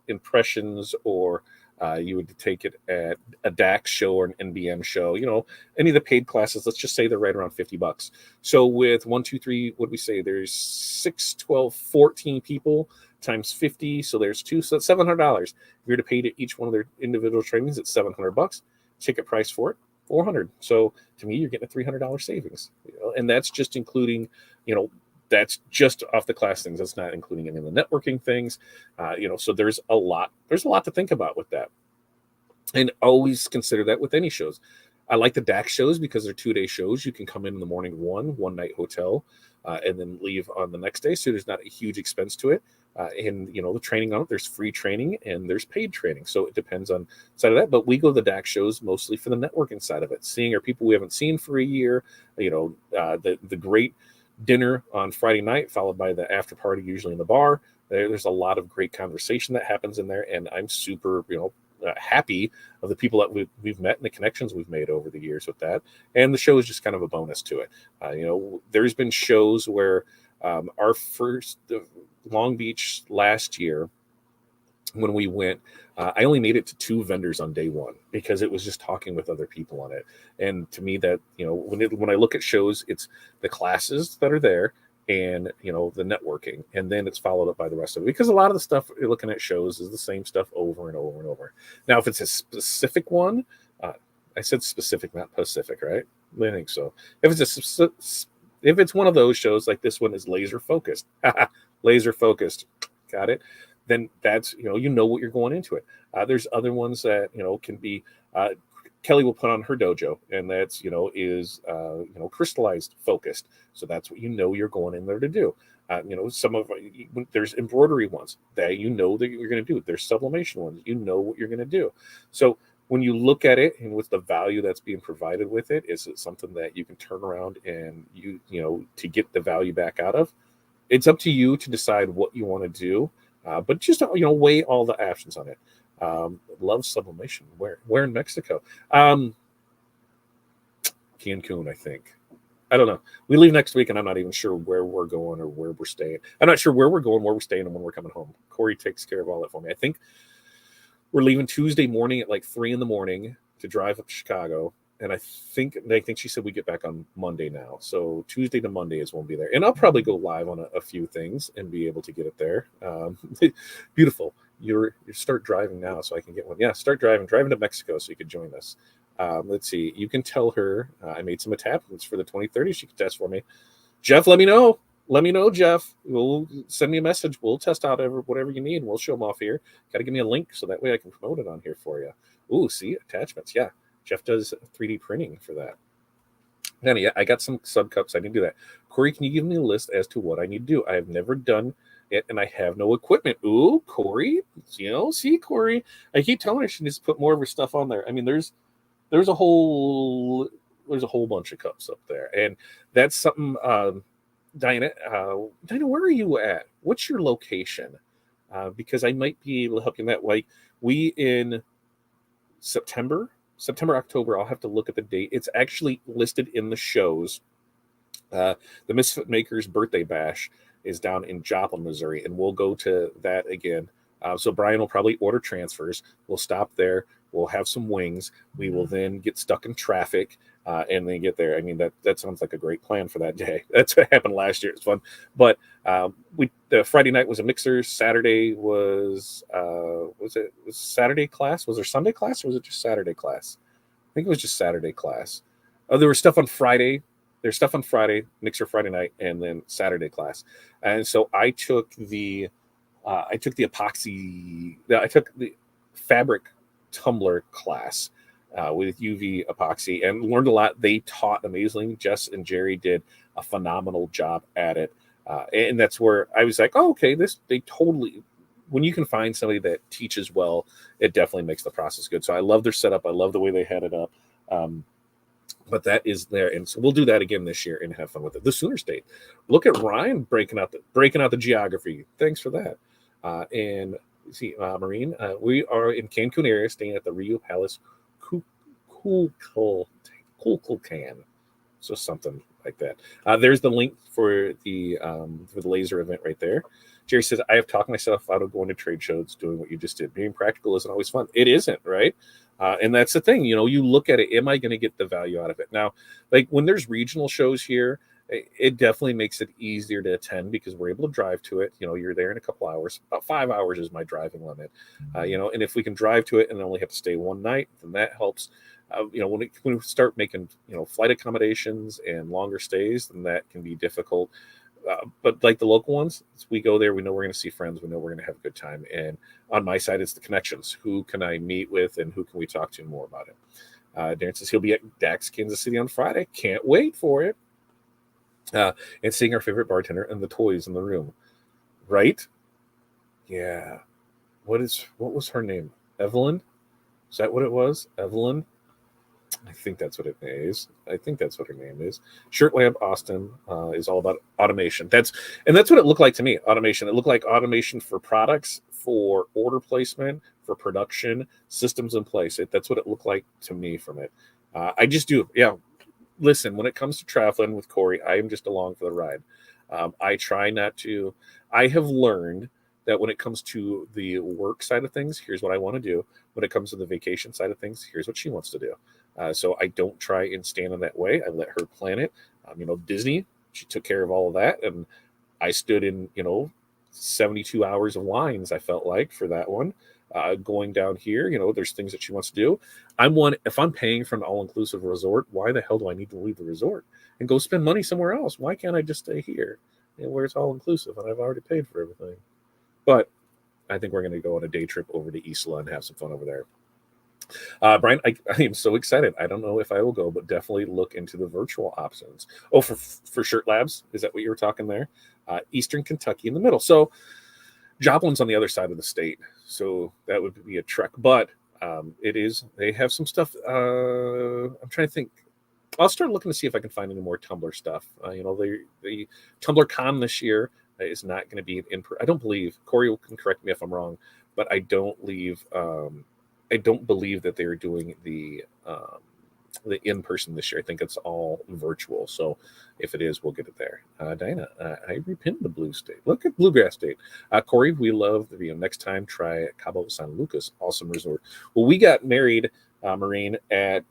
Impressions, or you would take it at a DAX show or an NBM show. Any of the paid classes, let's just say they're right around $50. So with 1, 2, 3, what do we say? There's 6, 12, 14 people times 50. So there's 2, so that's $700. If you're to pay to each one of their individual trainings, it's $700. Ticket price for it, $400. So to me, you're getting a $300 savings, and that's just including, that's just off the class things. That's not including any of the networking things, so there's a lot to think about with that, and always consider that with any shows. I like the DAX shows because they're 2-day shows. You can come in the morning, one night hotel, and then leave on the next day. So there's not a huge expense to it. And the training on it, there's free training and there's paid training. So it depends on side of that. But we go to the DAX shows mostly for the networking side of it, seeing our people we haven't seen for a year. The great dinner on Friday night, followed by the after party, usually in the bar. There's a lot of great conversation that happens in there, and I'm super, happy of the people that we've met and the connections we've made over the years with that. And the show is just kind of a bonus to it. There's been shows where our first Long Beach last year, when we went, I only made it to 2 vendors on day one because it was just talking with other people on it. And to me, that when I look at shows, it's the classes that are there and the networking, and then it's followed up by the rest of it, because a lot of the stuff you're looking at shows is the same stuff over and over and over. Now, if it's a specific one, I said specific, not Pacific, right? I think so. If it's one of those shows, like this one is laser focused, got it, then that's what you're going into it. There's other ones that can be Kelly will put on her dojo, and that's is crystallized focused. So that's what you're going in there to do. Some of there's embroidery ones that that you're going to do. There's sublimation ones, what you're going to do. So when you look at it and with the value that's being provided with it, is it something that you can turn around and to get the value back out of? It's up to you to decide what you want to do, but just weigh all the options on it. Love sublimation. Where in Mexico? Cancun, I think. I don't know. We leave next week, and I'm not even sure where we're going or where we're staying. I'm not sure where we're going, where we're staying, and when we're coming home. Corey takes care of all that for me. I think we're leaving Tuesday morning at like 3 a.m. to drive up to Chicago. And I think she said we get back on Monday now. So Tuesday to Monday is when we'll be there. And I'll probably go live on a few things and be able to get it there. Beautiful. You start driving now so I can get one. Yeah, start driving to Mexico so you could join us. Let's see. You can tell her I made some attachments for the 2030. She can test for me. Jeff, let me know. Let me know, Jeff. We'll send me a message. We'll test out whatever you need, and we'll show them off here. Got to give me a link so that way I can promote it on here for you. Ooh, see, attachments. Yeah, Jeff does 3D printing for that. And yeah, I got some sub cups. I need to do that. Corey, can you give me a list as to what I need to do? I have never done it, and I have no equipment. Ooh, Corey, see, Corey. I keep telling her she needs to put more of her stuff on there. I mean, there's a whole bunch of cups up there, and that's something. Diana, where are you at? What's your location? Because I might be able to help you in that way. We in September, October, I'll have to look at the date. It's actually listed in the shows. The Misfit Makers Birthday Bash is down in Joplin, Missouri, and we'll go to that again. So Brian will probably order transfers. We'll stop there. We'll have some wings. We will then get stuck in traffic and then get there. I mean, that sounds like a great plan for that day. That's what happened last year. It's fun. But the Friday night was a mixer. Saturday was Saturday class? Was there Sunday class or was it just Saturday class? I think it was just Saturday class. There was stuff on Friday. There's stuff on Friday, mixer Friday night, and then Saturday class. And so I took the fabric tumbler class with UV epoxy and learned a lot. They taught amazingly. Jess and Jerry did a phenomenal job at it. And that's where I was like, oh, okay, when you can find somebody that teaches well, it definitely makes the process good. So I love their setup. I love the way they had it up. But that is there. And so we'll do that again this year and have fun with it. The Sooner State. Look at Ryan breaking out the geography. Thanks for that. And see, Marine, we are in Cancun area, staying at the Rio Palace Kukulkan. So something. like that. There's the link for the laser event right there. Jerry says, I have talked myself out of going to trade shows, doing what you just did. Being practical isn't always fun. It isn't, right? And that's the thing. You look at it, am I going to get the value out of it? Now, like when there's regional shows here, it definitely makes it easier to attend because we're able to drive to it. You're there in a couple hours. About 5 hours is my driving limit. And if we can drive to it and only have to stay one night, then that helps. When we start making flight accommodations and longer stays, then that can be difficult. But like the local ones, we go there, we know we're going to see friends, we know we're going to have a good time. And on my side, it's the connections. Who can I meet with and who can we talk to more about it? Darren says he'll be at Dax, Kansas City on Friday. Can't wait for it. And seeing our favorite bartender and the toys in the room. Right? Yeah. What was her name? Evelyn? Is that what it was? Evelyn? I think that's what it is. I think that's what her name is. Shirt Lamp Austin is all about automation. That's what it looked like to me. Automation. It looked like automation for products, for order placement, for production, systems in place. That's what it looked like to me from it. I just do. Yeah. Listen, when it comes to traveling with Corey, I am just along for the ride. I try not to. I have learned that when it comes to the work side of things, here's what I want to do. When it comes to the vacation side of things, here's what she wants to do. So I don't try and stand in that way. I let her plan it. Disney, she took care of all of that. And I stood in, 72 hours of lines, I felt like, for that one. Going down here, there's things that she wants to do. If I'm paying for an all-inclusive resort, why the hell do I need to leave the resort and go spend money somewhere else? Why can't I just stay here where it's all-inclusive and I've already paid for everything? But I think we're going to go on a day trip over to Isla and have some fun over there. Brian, I am so excited. I don't know if I will go, but definitely look into the virtual options. Oh, for Shirt Labs, is that what you were talking there? Eastern Kentucky in the middle. So Joplin's on the other side of the state, so that would be a trek. But they have some stuff. I'm trying to think. I'll start looking to see if I can find any more Tumblr stuff. The Tumblr Con this year is not going to be I don't believe, Corey can correct me if I'm wrong, but I don't believe that they're doing the in-person this year. I think it's all virtual. So if it is, we'll get it there. Diana, I repinned the Blue State. Look at Bluegrass State. Corey, we love the video. Next time, try Cabo San Lucas. Awesome resort. Well, we got married, Maureen, at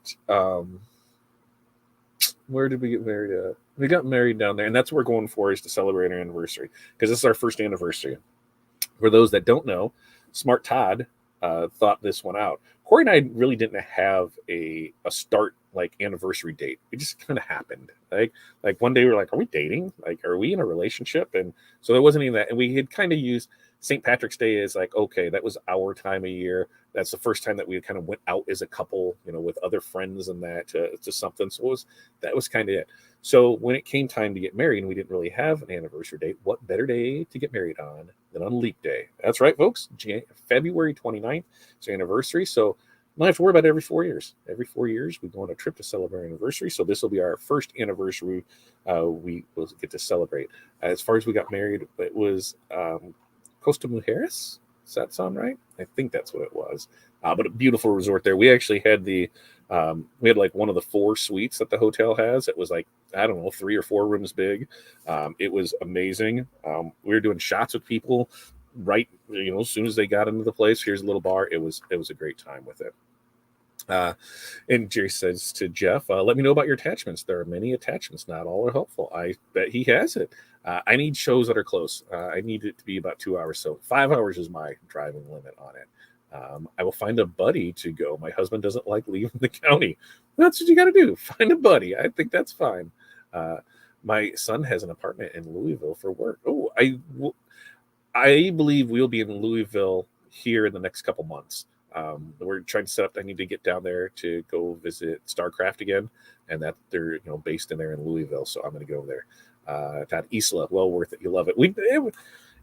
where did we get married at? We got married down there, and that's what we're going for, is to celebrate our anniversary, because this is our first anniversary. For those that don't know, Smart Todd thought this one out. Corey and I really didn't have a start like anniversary date. It just kind of happened. Like one day we were like, are we dating? Like, are we in a relationship? And so there wasn't any of that. And we had kind of used St. Patrick's Day as like, okay, that was our time of year. That's the first time that we kind of went out as a couple, with other friends and that to something. So that was kind of it. So when it came time to get married and we didn't really have an anniversary date, what better day to get married on than on Leap Day? That's right, folks. February 29th is our anniversary. So we don't have to worry about it every 4 years. Every 4 years, we go on a trip to celebrate our anniversary. So this will be our first anniversary we will get to celebrate. As far as we got married, it was Costa Mujeres. Does that sound right? I think that's what it was. But a beautiful resort there. We actually had we had like one of the 4 suites that the hotel has. It was like, I don't know, 3 or 4 rooms big. It was amazing. We were doing shots with people right, as soon as they got into the place. Here's a little bar. It was a great time with it. And Jerry says to Jeff, let me know about your attachments. There are many attachments. Not all are helpful. I bet he has it. I need shows that are close. I need it to be about 2 hours. So 5 hours is my driving limit on it. I will find a buddy to go. My husband doesn't like leaving the county. That's what you got to do. Find a buddy. I think that's fine. My son has an apartment in Louisville for work. Oh, I believe we'll be in Louisville here in the next couple months. We're trying to set up. I need to get down there to go visit StarCraft again, and that they're based in there in Louisville. So I'm going to go there. Todd, Isla, well worth it. You love it.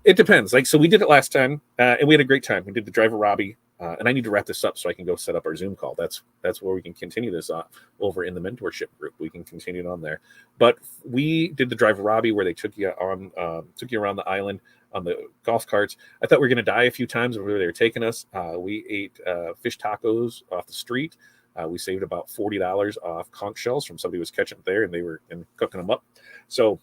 It depends. Like, so we did it last time, and we had a great time. We did the Driver Robbie, and I need to wrap this up so I can go set up our Zoom call. That's where we can continue this over in the mentorship group. We can continue it on there. But we did the Driver Robbie where they took you around the island on the golf carts. I thought we were going to die a few times where they were taking us. We ate fish tacos off the street. We saved about $40 off conch shells from somebody who was catching it there, and they were cooking them up. So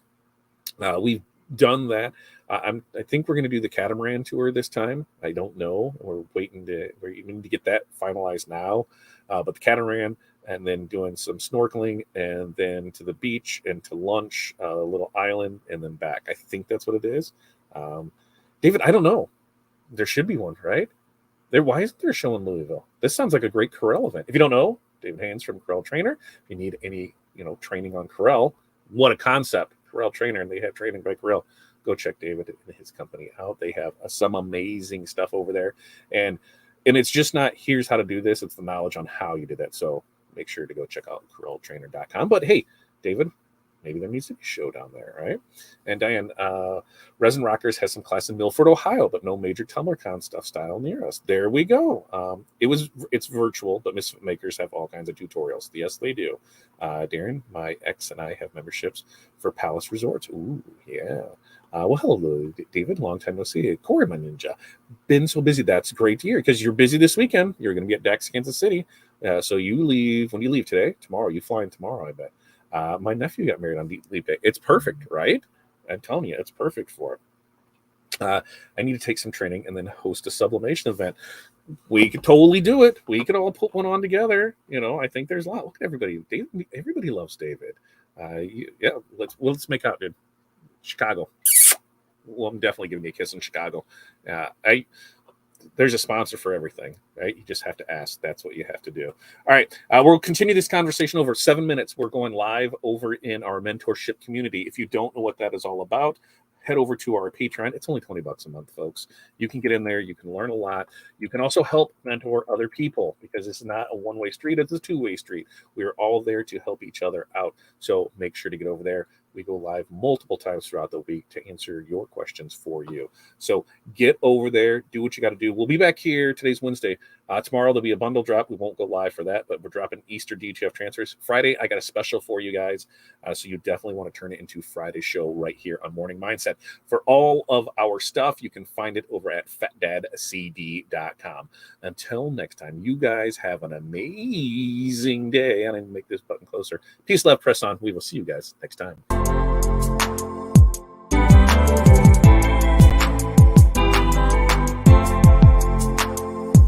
we've done that. I think we're going to do the catamaran tour this time. I don't know. We're waiting to get that finalized now. But the catamaran, and then doing some snorkeling, and then to the beach and to lunch, a little island, and then back. I think that's what it is. David, I don't know. There should be one, right? Why isn't there a show in Louisville? This sounds like a great Corel event. If you don't know, David Haynes from Corel Trainer. If you need any, training on Corel, what a concept. Corel Trainer, and they have training by Corel. Go check David and his company out. They have some amazing stuff over there. And it's just not, here's how to do this. It's the knowledge on how you do that. So make sure to go check out coreltrainer.com. But hey, David, maybe there needs to be a show down there, right? And Diane, Resin Rockers has some class in Milford, Ohio, but no major TumblerCon stuff style near us. There we go. It's virtual, but Misfit Makers have all kinds of tutorials. Yes, they do. Darren, my ex, and I have memberships for Palace Resorts. Ooh, yeah. Well, hello, David. Long time no see. Corey, my ninja. Been so busy. That's great to hear, because you're busy this weekend. You're going to be at DAX, Kansas City. So you leave, when you leave today, tomorrow, you fly in tomorrow, I bet. My nephew got married on Leap Day. It's perfect, right? I'm telling you, it's perfect for it. I need to take some training and then host a sublimation event. We could totally do it. We could all put one on together. I think there's a lot. Look at everybody. Everybody loves David. Let's make out, dude. Chicago. Well, I'm definitely giving you a kiss in Chicago. There's a sponsor for everything, right? You just have to ask. That's what you have to do. All right. We'll continue this conversation over 7 minutes. We're going live over in our mentorship community. If you don't know what that is all about, head over to our Patreon. It's only $20 a month, folks. You can get in there. You can learn a lot. You can also help mentor other people, because it's not a one-way street. It's a two-way street. We are all there to help each other out. So make sure to get over there. We go live multiple times throughout the week to answer your questions for you. So get over there, do what you got to do. We'll be back here. Today's Wednesday. Tomorrow there'll be a bundle drop. We won't go live for that, but we're dropping Easter DTF transfers. Friday, I got a special for you guys. So you definitely want to turn it into Friday's show right here on Morning Mindset. For all of our stuff, you can find it over at fatdadcd.com. Until next time, you guys have an amazing day. I'm going to make this button closer. Peace, love, press on. We will see you guys next time.